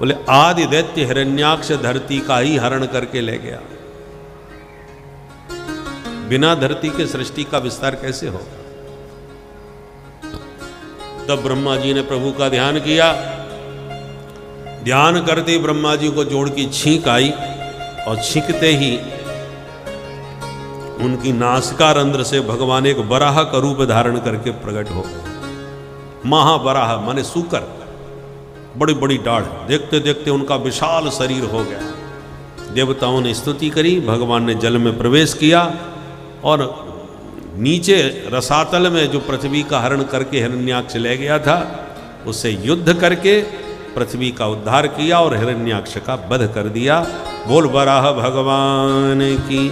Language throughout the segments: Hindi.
बोले आदि दैत्य हिरण्याक्ष धरती का ही हरण करके ले गया। बिना धरती के सृष्टि का विस्तार कैसे होगा? तब ब्रह्मा जी ने प्रभु का ध्यान किया। ध्यान करते ब्रह्मा जी को जोड़ की छींक आई और छींकते ही उनकी नासिका रंध्र से भगवान एक बराह का रूप धारण करके प्रकट हो गए। महाबराह माने सूकर, बड़ी बड़ी दाढ़, देखते देखते उनका विशाल शरीर हो गया। देवताओं ने स्तुति करी, भगवान ने जल में प्रवेश किया और नीचे रसातल में जो पृथ्वी का हरण करके हिरण्याक्ष ले गया था उससे युद्ध करके पृथ्वी का उद्धार किया और हिरण्याक्ष का वध कर दिया। बोल बराह भगवान की।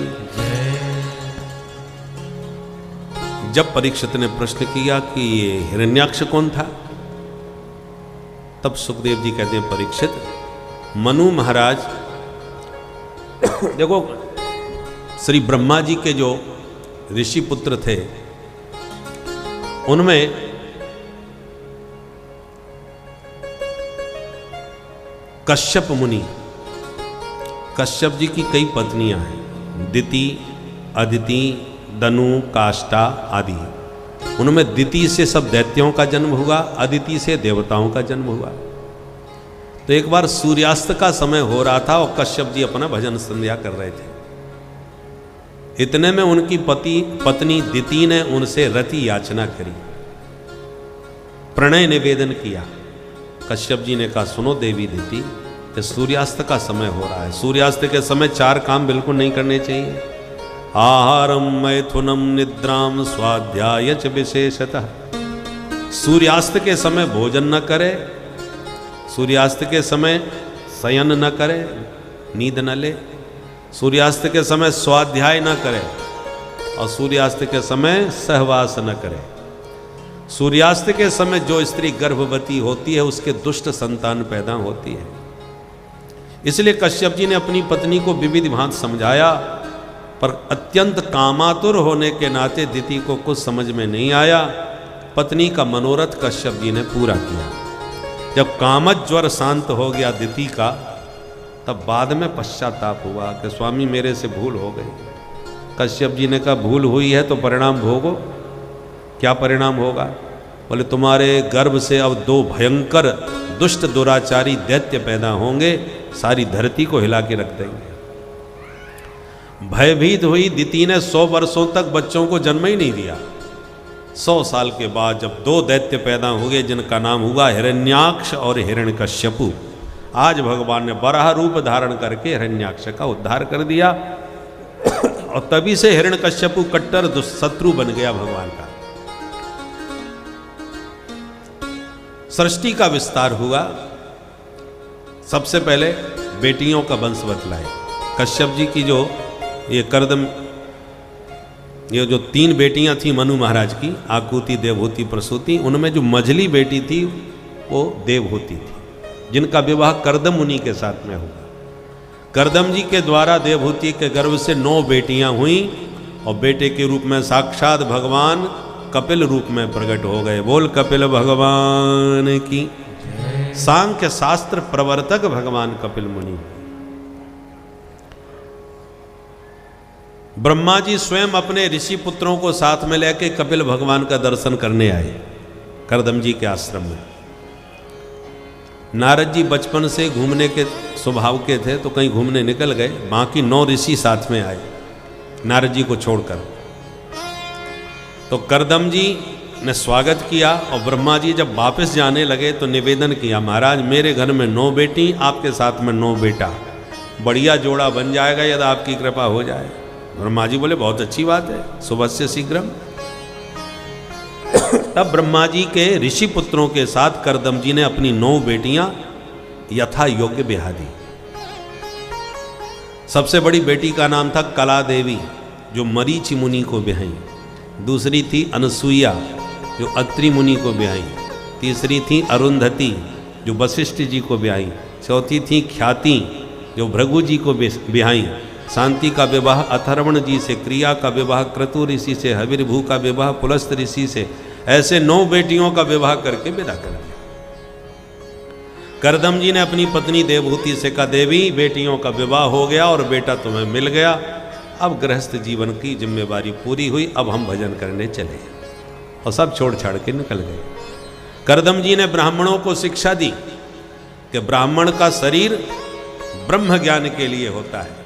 जब परीक्षित ने प्रश्न किया कि ये हिरण्याक्ष कौन था, तब सुखदेव जी कहते हैं परीक्षित, मनु महाराज देखो श्री ब्रह्मा जी के जो ऋषि पुत्र थे उनमें कश्यप मुनि, कश्यप जी की कई पत्नियां हैं, दिति, अदिति, दनु, काष्ठा आदि। उनमें दिति से सब दैत्यों का जन्म हुआ, अदिति से देवताओं का जन्म हुआ। तो एक बार सूर्यास्त का समय हो रहा था और कश्यप जी अपना भजन संध्या कर रहे थे। इतने में उनकी पत्नी दिति ने उनसे रति याचना करी, प्रणय निवेदन किया। कश्यप जी ने कहा सुनो देवी दिति, कि सूर्यास्त का समय हो रहा है, सूर्यास्त के समय 4 काम बिल्कुल नहीं करने चाहिए। आहारम मैथुनम निद्राम स्वाध्याय च विशेषतः। सूर्यास्त के समय भोजन न करे, सूर्यास्त के समय शयन न करे, नींद न ले, सूर्यास्त के समय स्वाध्याय न करे और सूर्यास्त के समय सहवास न करे। सूर्यास्त के समय जो स्त्री गर्भवती होती है उसके दुष्ट संतान पैदा होती है। इसलिए कश्यप जी ने अपनी पत्नी को विविध भांति समझाया, पर अत्यंत कामातुर होने के नाते दिति को कुछ समझ में नहीं आया। पत्नी का मनोरथ कश्यप जी ने पूरा किया। जब कामज्वर शांत हो गया दिति का, तब बाद में पश्चाताप हुआ कि स्वामी मेरे से भूल हो गई। कश्यप जी ने कहा भूल हुई है तो परिणाम भोगो। क्या परिणाम होगा? बोले तुम्हारे गर्भ से अब 2 भयंकर दुष्ट दुराचारी दैत्य पैदा होंगे, सारी धरती को हिला के रख देंगे। भयभीत हुई दिति ने 100 वर्षों तक बच्चों को जन्म ही नहीं दिया। 100 साल के बाद जब 2 दैत्य पैदा हुए जिनका नाम हुआ हिरण्याक्ष और हिरण्यकश्यपु, आज भगवान ने बराह रूप धारण करके हिरण्याक्ष का उद्धार कर दिया और तभी से हिरण्यकश्यपु कट्टर शत्रु बन गया भगवान का। सृष्टि का विस्तार हुआ। सबसे पहले बेटियों का वंश बतलाए। कश्यप जी की जो ये कर्दम, ये जो 3 बेटियां थी मनु महाराज की, आकुति, देवहूति, प्रसूति, उनमें जो मझली बेटी थी वो देवहूति थी, जिनका विवाह कर्दम मुनि के साथ में हुआ। कर्दम जी के द्वारा देवहूति के गर्भ से 9 बेटियां हुई और बेटे के रूप में साक्षात भगवान कपिल रूप में प्रकट हो गए। बोल कपिल भगवान की। सांख्य शास्त्र प्रवर्तक भगवान कपिल मुनि। ब्रह्मा जी स्वयं अपने ऋषि पुत्रों को साथ में लेकर कपिल भगवान का दर्शन करने आए कर्दम जी के आश्रम में। नारद जी बचपन से घूमने के स्वभाव के थे तो कहीं घूमने निकल गए, बाकी 9 ऋषि साथ में आए नारद जी को छोड़कर। तो कर्दम जी ने स्वागत किया और ब्रह्मा जी जब वापस जाने लगे तो निवेदन किया, महाराज मेरे घर में 9 बेटी, आपके साथ में 9 बेटा, बढ़िया जोड़ा बन जाएगा यदि आपकी कृपा हो जाए। ब्रह्मा जी बोले बहुत अच्छी बात है, शुभस्य शीघ्रम। तब ब्रह्मा जी के ऋषि पुत्रों के साथ कर्दम जी ने अपनी 9 बेटियां यथा योग्य ब्याह दी। सबसे बड़ी बेटी का नाम था कला देवी, जो मरीचि मुनि को ब्याही। दूसरी थी अनसुईया, जो अत्रि मुनि को ब्याही। तीसरी थी अरुंधति, जो वशिष्ठ जी को ब्याही। चौथी थी ख्याति, जो भृगु जी को ब्याही। शांति का विवाह अथर्वण जी से, क्रिया का विवाह क्रतु ऋषि से, हविर्भू का विवाह पुलस्त ऋषि से। ऐसे 9 बेटियों का विवाह करके विदा कर दिया। करदम जी ने अपनी पत्नी देवहूति से कहा, देवी बेटियों का विवाह हो गया और बेटा तुम्हें मिल गया, अब गृहस्थ जीवन की जिम्मेवारी पूरी हुई, अब हम भजन करने चले। और सब छोड़ छाड़ के निकल गए। करदम जी ने ब्राह्मणों को शिक्षा दी कि ब्राह्मण का शरीर ब्रह्म ज्ञान के लिए होता है,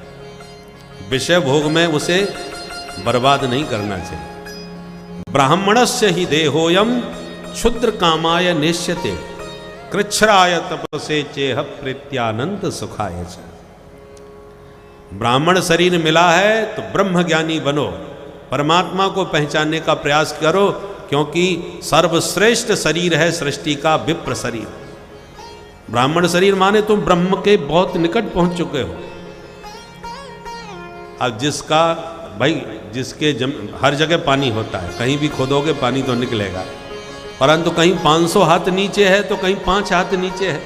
विषय भोग में उसे बर्बाद नहीं करना चाहिए। ब्राह्मणस्य ही देहोयम क्षुद्र कामाय नेष्यते कृच्छ्राय तपसे चेह प्रीत्यानंद सुखाय च। ब्राह्मण शरीर मिला है तो ब्रह्म ज्ञानी बनो, परमात्मा को पहचानने का प्रयास करो, क्योंकि सर्वश्रेष्ठ शरीर है सृष्टि का विप्र शरीर। ब्राह्मण शरीर माने तुम ब्रह्म के बहुत निकट पहुंच चुके हो। अब जिसका भाई जिसके हर जगह पानी होता है, कहीं भी खोदोगे पानी तो निकलेगा, परंतु कहीं 500 हाथ नीचे है तो कहीं 5 हाथ नीचे है।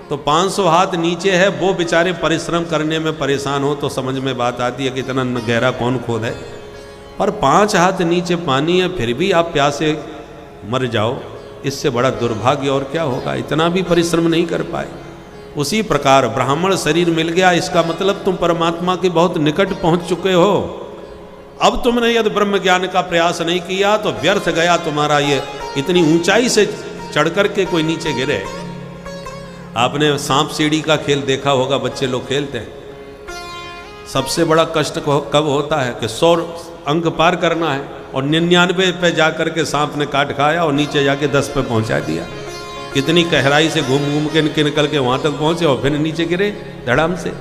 तो 500 हाथ नीचे है, वो बेचारे परिश्रम करने में परेशान हो तो समझ में बात आती है कि इतना गहरा कौन खोद है। और 5 हाथ नीचे पानी है फिर भी आप प्यासे मर जाओ, इससे बड़ा दुर्भाग्य और क्या होगा। इतना भी परिश्रम नहीं कर पाए। उसी प्रकार ब्राह्मण शरीर मिल गया, इसका मतलब तुम परमात्मा के बहुत निकट पहुंच चुके हो। अब तुमने यदि ब्रह्म ज्ञान का प्रयास नहीं किया तो व्यर्थ गया तुम्हारा ये, इतनी ऊंचाई से चढ़ करके कोई नीचे गिरे। आपने सांप सीढ़ी का खेल देखा होगा, बच्चे लोग खेलते हैं। सबसे बड़ा कष्ट कब होता है कि 100 अंक पार करना है और 99 पे जाकर के सांप ने काट खाया और नीचे जाके 10 पे पहुंचा दिया। कितनी गहराई से घूम घूम के निकल के वहां तक पहुंचे और फिर नीचे गिरे धड़ाम से।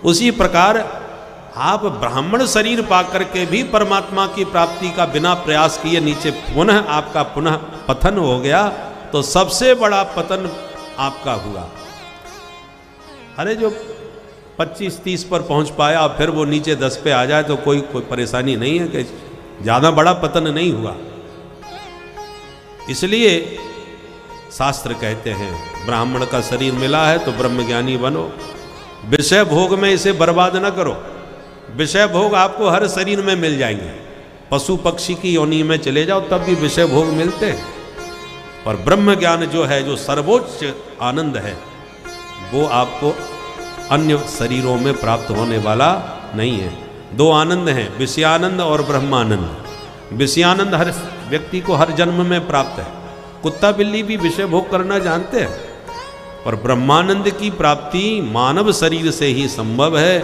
उसी प्रकार आप ब्राह्मण शरीर पाकर के भी परमात्मा की प्राप्ति का बिना प्रयास किए नीचे पुनः आपका पुनः पतन हो गया, तो सबसे बड़ा पतन आपका हुआ। अरे जो 25-30 पर पहुंच पाया और फिर वो नीचे 10 पे आ जाए तो कोई परेशानी नहीं है, कि ज़्यादा बड़ा पतन नहीं हुआ। इसलिए शास्त्र कहते हैं ब्राह्मण का शरीर मिला है तो ब्रह्मज्ञानी बनो, विषय भोग में इसे बर्बाद न करो। विषय भोग आपको हर शरीर में मिल जाएंगे, पशु पक्षी की योनि में चले जाओ तब भी विषय भोग मिलते हैं। और ब्रह्म ज्ञान जो है, जो सर्वोच्च आनंद है, वो आपको अन्य शरीरों में प्राप्त होने वाला नहीं है। 2 आनंद हैं, विषयानंद और ब्रह्मानंद। विषयानंद हर व्यक्ति को हर जन्म में प्राप्त है। कुत्ता बिल्ली भी विषय भोग करना जानते हैं, पर ब्रह्मानंद की प्राप्ति मानव शरीर से ही संभव है।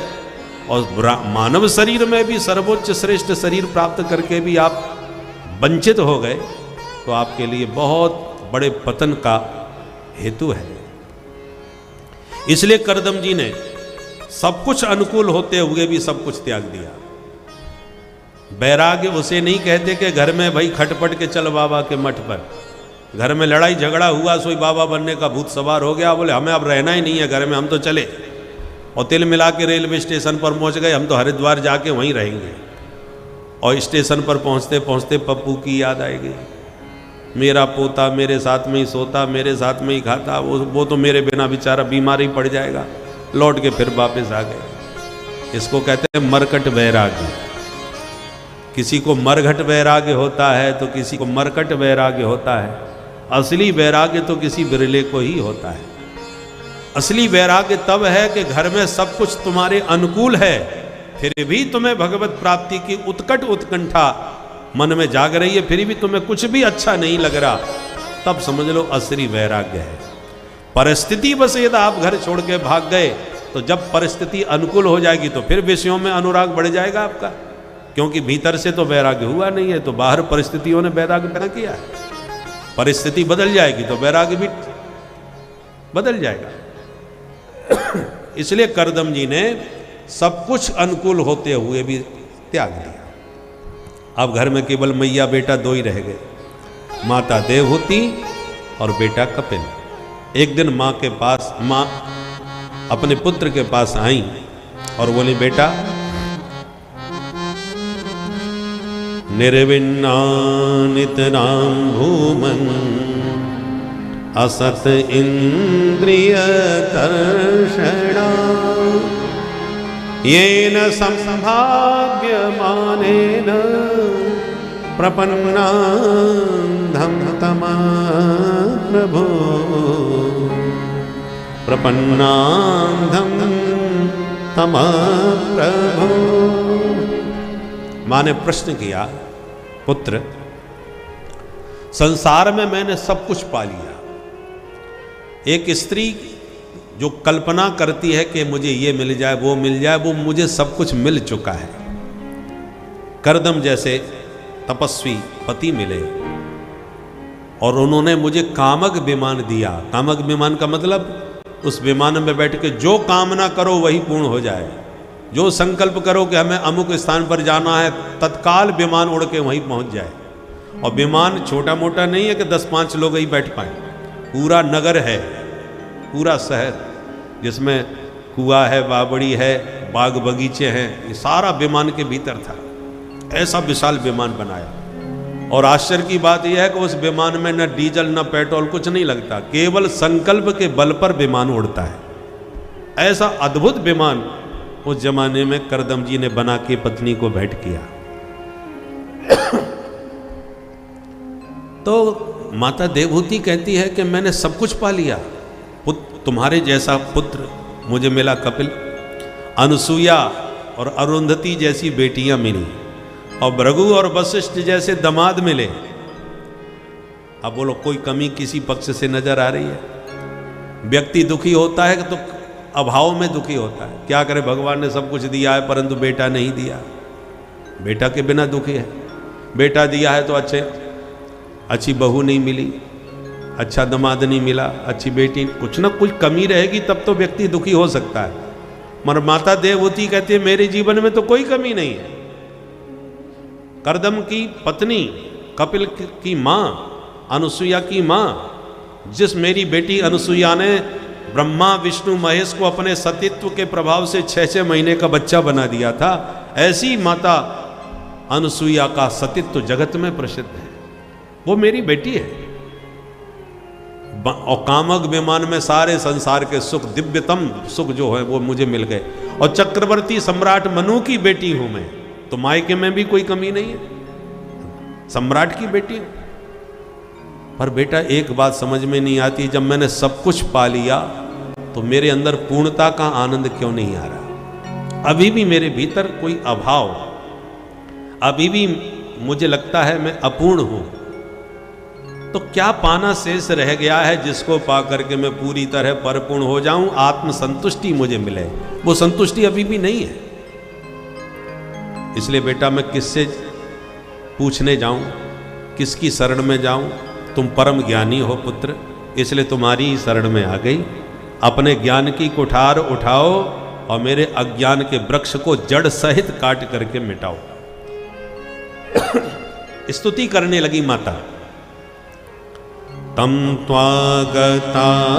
और मानव शरीर में भी सर्वोच्च श्रेष्ठ शरीर प्राप्त करके भी आप वंचित हो गए तो आपके लिए बहुत बड़े पतन का हेतु है। इसलिए करदम जी ने सब कुछ अनुकूल होते हुए भी सब कुछ त्याग दिया। वैराग्य उसे नहीं कहते कि घर में भाई खटपट के चल बाबा के मठ पर, घर में लड़ाई झगड़ा हुआ सोई बाबा बनने का भूत सवार हो गया, बोले हमें अब रहना ही नहीं है घर में, हम तो चले। और तिल मिला के रेलवे स्टेशन पर पहुंच गए, हम तो हरिद्वार जाके वहीं रहेंगे। और स्टेशन पर पहुंचते पहुंचते पप्पू की याद आएगी, मेरा पोता मेरे साथ में ही सोता, मेरे साथ में ही खाता, वो तो मेरे बिना बेचारा बीमार ही पड़ जाएगा। लौट के फिर वापस आ गए। इसको कहते हैं मरकट वैराग्य। किसी को मरघट वैराग्य होता है तो किसी को मरकट वैराग्य होता है। असली वैराग्य तो किसी बिरले को ही होता है। असली वैराग्य तब है कि घर में सब कुछ तुम्हारे अनुकूल है, फिर भी तुम्हें भगवत प्राप्ति की उत्कट उत्कंठा मन में जाग रही है, फिर भी तुम्हें कुछ भी अच्छा नहीं लग रहा, तब समझ लो असली वैराग्य है। परिस्थिति बस यदि आप घर छोड़ के भाग गए तो जब परिस्थिति अनुकूल हो जाएगी तो फिर विषयों में अनुराग बढ़ जाएगा आपका, क्योंकि भीतर से तो वैराग्य हुआ नहीं है, तो बाहर परिस्थितियों ने वैराग्य पैदा किया है। परिस्थिति बदल जाएगी तो वैराग्य भी बदल जाएगा। इसलिए करदम जी ने सब कुछ अनुकूल होते हुए भी त्याग दिया। अब घर में केवल मैया बेटा 2 ही रह गए, माता देवहूति और बेटा कपिल। एक दिन माँ के पास, माँ अपने पुत्र के पास आई और बोली, बेटा निर्विन्ना नितराम भूमन असत इंद्रिय कर्षणा येन संभाव्यमानेन प्रपन्नान्धं तमा प्रभो। प्रपन्नांधम तम प्रभु। माँ ने प्रश्न किया, पुत्र संसार में मैंने सब कुछ पा लिया। एक स्त्री जो कल्पना करती है कि मुझे ये मिल जाए वो मिल जाए, वो मुझे सब कुछ मिल चुका है। करदम जैसे तपस्वी पति मिले और उन्होंने मुझे कामक विमान दिया। कामक विमान का मतलब उस विमान में बैठ के जो कामना करो वही पूर्ण हो जाए। जो संकल्प करो कि हमें अमुक स्थान पर जाना है, तत्काल विमान उड़ के वहीं पहुंच जाए। और विमान छोटा मोटा नहीं है कि 10-5 लोग ही बैठ पाए। पूरा नगर है, पूरा शहर जिसमें कुआं है, बावड़ी है, बाग बगीचे हैं, ये सारा विमान के भीतर था। ऐसा विशाल विमान बनाया। और आश्चर्य की बात यह है कि उस विमान में न डीजल न पेट्रोल कुछ नहीं लगता, केवल संकल्प के बल पर विमान उड़ता है। ऐसा अद्भुत विमान उस जमाने में करदम जी ने बना के पत्नी को भेंट किया। तो माता देवहूति कहती है कि मैंने सब कुछ पा लिया। तुम्हारे जैसा पुत्र मुझे मिला कपिल, अनुसुईया और अरुंधति जैसी बेटियां मिली, और भृगु और वशिष्ठ जैसे दामाद मिले। अब बोलो कोई कमी किसी पक्ष से नजर आ रही है? व्यक्ति दुखी होता है तो अभाव में दुखी होता है। क्या करे, भगवान ने सब कुछ दिया है परंतु बेटा नहीं दिया। बेटा के बिना दुखी है। बेटा दिया है तो अच्छी बहू नहीं मिली, अच्छा दामाद नहीं मिला, अच्छी बेटी, कुछ ना कुछ कमी रहेगी तब तो व्यक्ति दुखी हो सकता है। मगर माता देवहूति कहती है मेरे जीवन में तो कोई कमी नहीं है। करदम की पत्नी, कपिल की माँ, अनुसुईया की माँ, जिस मेरी बेटी अनुसुईया ने ब्रह्मा विष्णु महेश को अपने सतीत्व के प्रभाव से 6-6 महीने का बच्चा बना दिया था, ऐसी माता अनुसुईया का सतीत्व जगत में प्रसिद्ध है। वो मेरी बेटी है। और कामक विमान में सारे संसार के सुख, दिव्यतम सुख जो है वो मुझे मिल गए। और चक्रवर्ती सम्राट मनु की बेटी हूं मैं, तो मायके में भी कोई कमी नहीं है। सम्राट की बेटी हूं। पर बेटा एक बात समझ में नहीं आती, जब मैंने सब कुछ पा लिया तो मेरे अंदर पूर्णता का आनंद क्यों नहीं आ रहा? अभी भी मेरे भीतर कोई अभाव, अभी भी मुझे लगता है मैं अपूर्ण हूं। तो क्या पाना शेष रह गया है जिसको पा करके मैं पूरी तरह परिपूर्ण हो जाऊं, आत्म संतुष्टि मुझे मिले? वो संतुष्टि अभी भी नहीं है। इसलिए बेटा मैं किससे पूछने जाऊं, किसकी शरण में जाऊं? तुम परम ज्ञानी हो पुत्र, इसलिए तुम्हारी ही शरण में आ गई। अपने ज्ञान की कुठार उठाओ और मेरे अज्ञान के वृक्ष को जड़ सहित काट करके मिटाओ। स्तुति करने लगी माता। तम त्वागतारं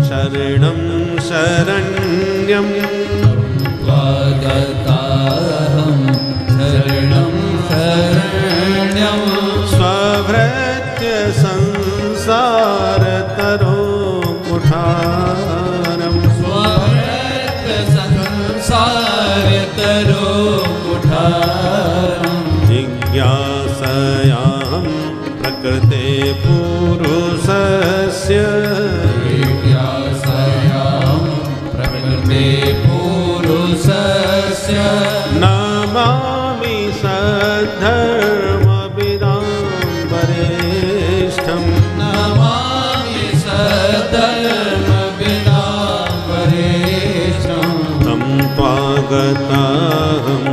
शरणं शरण्यं, त्वागतारं शरणं शरण्यं, स्वभृत्य संसार तरो कुठारं, स्वभृत्य संसार तरो कुठारं, जिज्ञासयां प्रकृते पुरुषस्य, जिज्ञासयां प्रकृते पुरुषस्य, नमामि सद्धर्मविदां वरिष्ठं, नमामि सद्धर्मविदां वरिष्ठं, तं त्वागताहं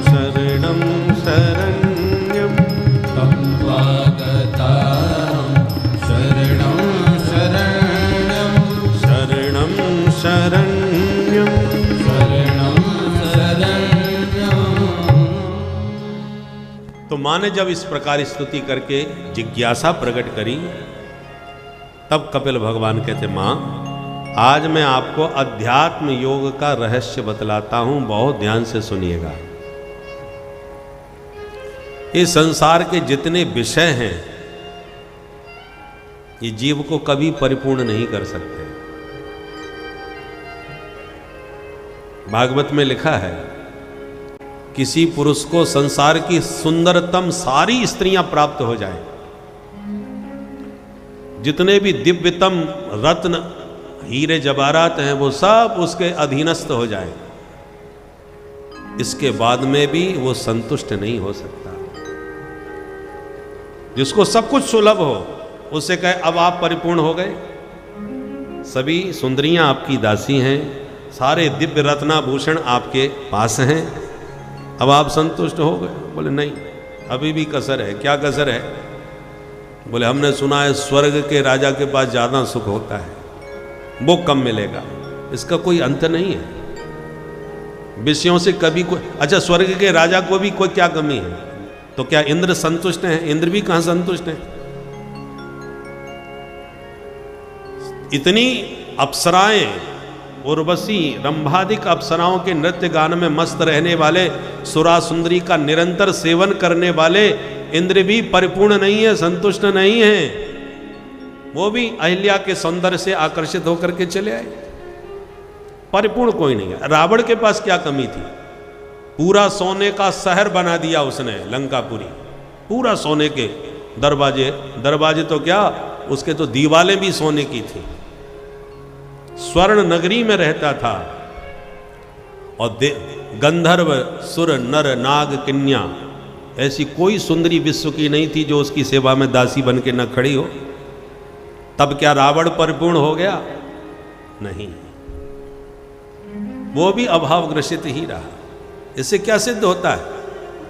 शरणं शरण्यं, तं त्वागताहं शरणं शरण्यं, शरणं शरण्यं, शरणं शरण्यं। तो माँ ने जब इस प्रकार स्तुति करके जिज्ञासा प्रकट करी, तब कपिल भगवान कहते माँ आज मैं आपको अध्यात्म योग का रहस्य बतलाता हूं, बहुत ध्यान से सुनिएगा। इस संसार के जितने विषय हैं ये जीव को कभी परिपूर्ण नहीं कर सकते। भागवत में लिखा है किसी पुरुष को संसार की सुंदरतम सारी स्त्रियां प्राप्त हो जाए, जितने भी दिव्यतम रत्न हीरे जवाहरात हैं वो सब उसके अधीनस्थ हो जाए, इसके बाद में भी वो संतुष्ट नहीं हो सकता। जिसको सब कुछ सुलभ हो उससे कहे अब आप परिपूर्ण हो गए, सभी सुंदरियां आपकी दासी हैं, सारे दिव्य रत्नाभूषण आपके पास हैं, अब आप संतुष्ट हो गए? बोले नहीं, अभी भी कसर है। क्या कसर है? बोले हमने सुना है स्वर्ग के राजा के पास ज़्यादा सुख होता है, वो कम मिलेगा। इसका कोई अंत नहीं है। विषयों से कभी कोई, अच्छा स्वर्ग के राजा को भी कोई क्या कमी है? तो क्या इंद्र संतुष्ट हैं? इंद्र भी कहाँ संतुष्ट हैं? इतनी अप्सराएं, उर्वशी रंभादिक अप्सराओं के नृत्य गान में मस्त रहने वाले, सुरा सुंदरी का निरंतर सेवन करने वाले इंद्र भी परिपूर्ण नहीं है, संतुष्ट नहीं है। वो भी अहिल्या के सौंदर्य से आकर्षित होकर के चले आए, परिपूर्ण कोई नहीं है। रावण के पास क्या कमी थी? पूरा सोने का शहर बना दिया उसने, लंकापुरी, पूरा सोने के दरवाजे, दरवाजे तो क्या, उसके तो दीवालें भी सोने की थी। स्वर्ण नगरी में रहता था और गंधर्व सुर नर नाग कन्या, ऐसी कोई सुंदरी विश्व की नहीं थी जो उसकी सेवा में दासी बन के न खड़ी हो। तब क्या रावण परिपूर्ण हो गया? नहीं, वो भी अभाव ग्रसित ही रहा। इससे क्या सिद्ध होता है?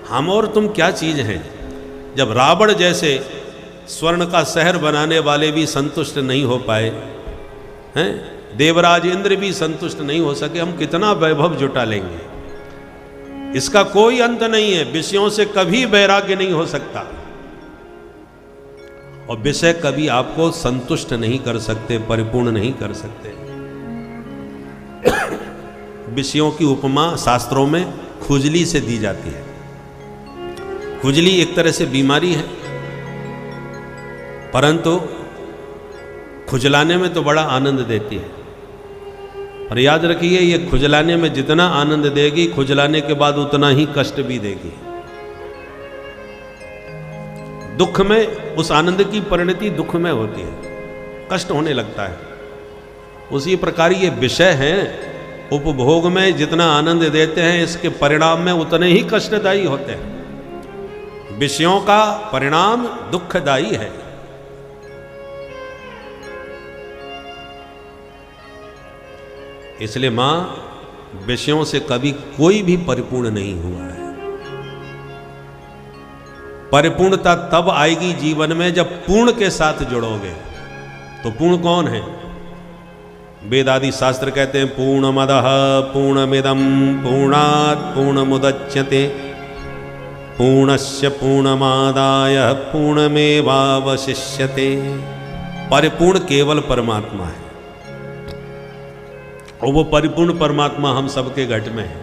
हम और तुम क्या चीज हैं? जब रावण जैसे स्वर्ण का शहर बनाने वाले भी संतुष्ट नहीं हो पाए हैं, देवराज इंद्र भी संतुष्ट नहीं हो सके, हम कितना वैभव जुटा लेंगे? इसका कोई अंत नहीं है। विषयों से कभी वैराग्य नहीं हो सकता, और विषय कभी आपको संतुष्ट नहीं कर सकते, परिपूर्ण नहीं कर सकते। विषयों की उपमा शास्त्रों में खुजली से दी जाती है। खुजली एक तरह से बीमारी है, परंतु खुजलाने में तो बड़ा आनंद देती है। और याद रखिए, ये खुजलाने में जितना आनंद देगी, खुजलाने के बाद उतना ही कष्ट भी देगी। दुख में उस आनंद की परिणति दुख में होती है, कष्ट होने लगता है। उसी प्रकार ये विषय हैं, उपभोग में जितना आनंद देते हैं, इसके परिणाम में उतने ही कष्टदायी होते हैं। विषयों का परिणाम दुखदायी है। इसलिए मां, विषयों से कभी कोई भी परिपूर्ण नहीं हुआ है। परिपूर्णता तब आएगी जीवन में जब पूर्ण के साथ जुड़ोगे। तो पूर्ण कौन है? वेद आदि शास्त्र कहते हैं पूर्णमदः पूर्णमिदं पूर्णात् पूर्णमुदच्यते पूर्णस्य पूर्णमादाय पूर्णमेवावशिष्यते। परिपूर्ण केवल परमात्मा है, और वो परिपूर्ण परमात्मा हम सबके घट में है।